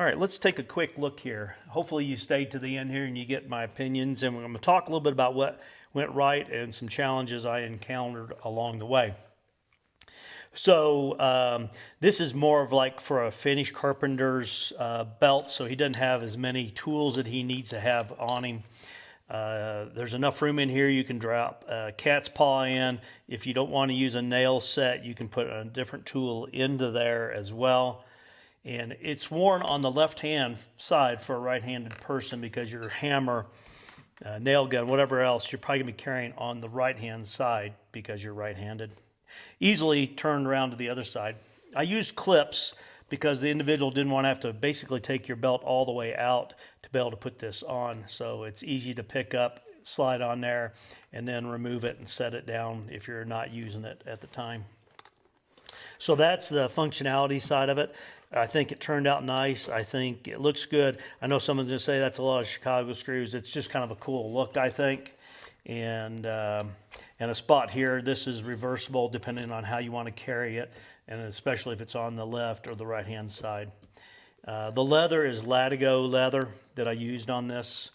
All right, let's take a quick look here. Hopefully you stayed to the end here and you get my opinions, and we're going to talk a little bit about what went right and some challenges I encountered along the way. So this is more of like for a finished carpenter's belt, so he doesn't have as many tools that he needs to have on him. There's enough room in here. You can drop a cat's paw in. If you don't want to use a nail set, you can put a different tool into there as well. And it's worn on the left-hand side for a right-handed person because your hammer, nail gun, whatever else, you're probably going to be carrying on the right-hand side because you're right-handed. Easily turned around to the other side. I used clips because the individual didn't want to have to basically take your belt all the way out to be able to put this on. So it's easy to pick up, slide on there, and then remove it and set it down if you're not using it at the time. So that's the functionality side of it. I think it turned out nice. I think it looks good. I know someone's going to say that's a lot of Chicago screws. It's just kind of a cool look, I think. And a spot here, this is reversible depending on how you want to carry it, and especially if it's on the left or the right-hand side. The leather is Latigo leather that I used on this.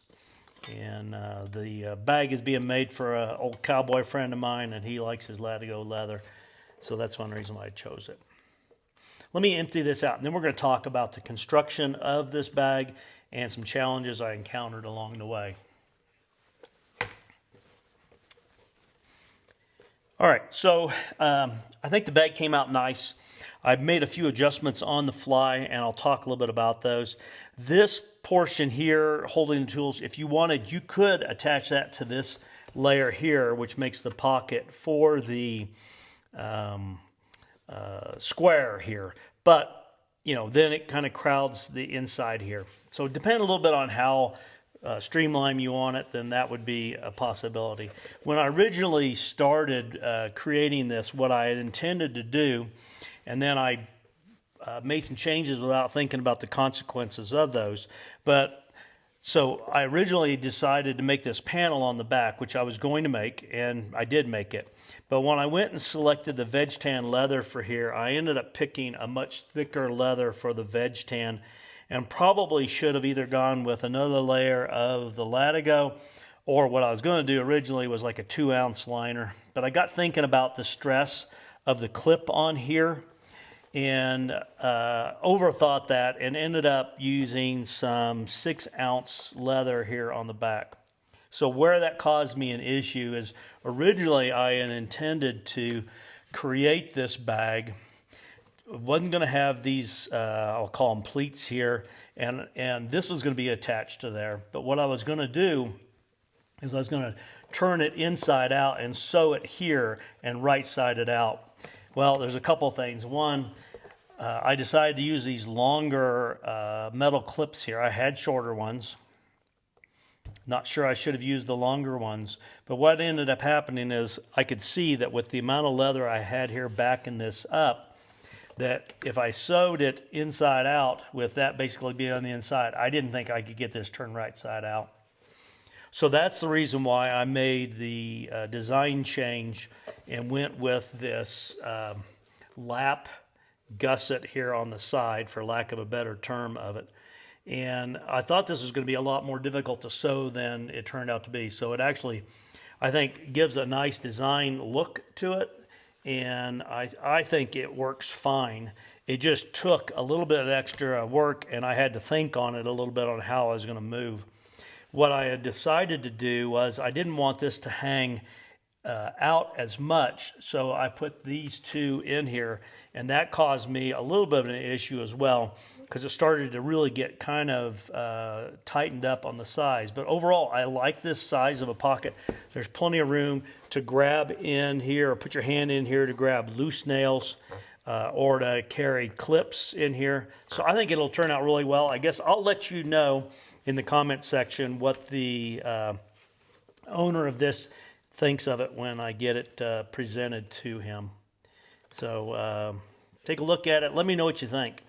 And the bag is being made for an old cowboy friend of mine, and he likes his Latigo leather. So that's one reason why I chose it. Let me empty this out, and then we're going to talk about the construction of this bag and some challenges I encountered along the way. All right, so I think the bag came out nice. I've made a few adjustments on the fly, and I'll talk a little bit about those. This portion here, holding the tools, if you wanted, you could attach that to this layer here, which makes the pocket for the square here, but then it kind of crowds the inside here. So depending a little bit on how streamlined you want it, then that would be a possibility. When I originally started creating this, what I had intended to do, and then I made some changes without thinking about the consequences of those, so I originally decided to make this panel on the back, which I was going to make, and I did make it. But when I went and selected the veg tan leather for here, I ended up picking a much thicker leather for the veg tan, and probably should have either gone with another layer of the Latigo, or what I was going to do originally was like a 2-ounce liner. But I got thinking about the stress of the clip on here, and overthought that, and ended up using some 6-ounce leather here on the back. So where that caused me an issue is originally I had intended to create this bag. Wasn't going to have these, I'll call them pleats here, and this was going to be attached to there. But what I was going to do is I was going to turn it inside out and sew it here and right side it out. Well, there's a couple things. One, I decided to use these longer metal clips here. I had shorter ones. Not sure I should have used the longer ones, but what ended up happening is I could see that with the amount of leather I had here backing this up, that if I sewed it inside out with that basically being on the inside, I didn't think I could get this turned right side out. So that's the reason why I made the design change and went with this lap gusset here on the side, for lack of a better term of it. And I thought this was going to be a lot more difficult to sew than it turned out to be. So it actually, I think, gives a nice design look to it, and I think it works fine. It just took a little bit of extra work, and I had to think on it a little bit on how I was going to move. What I had decided to do was I didn't want this to hang out as much, so I put these two in here, and that caused me a little bit of an issue as well, because it started to really get kind of tightened up on the size. But overall, I like this size of a pocket. There's plenty of room to grab in here, or put your hand in here to grab loose nails, or to carry clips in here. So I think it'll turn out really well. I guess I'll let you know in the comment section what the owner of this thinks of it when I get it presented to him. So take a look at it. Let me know what you think.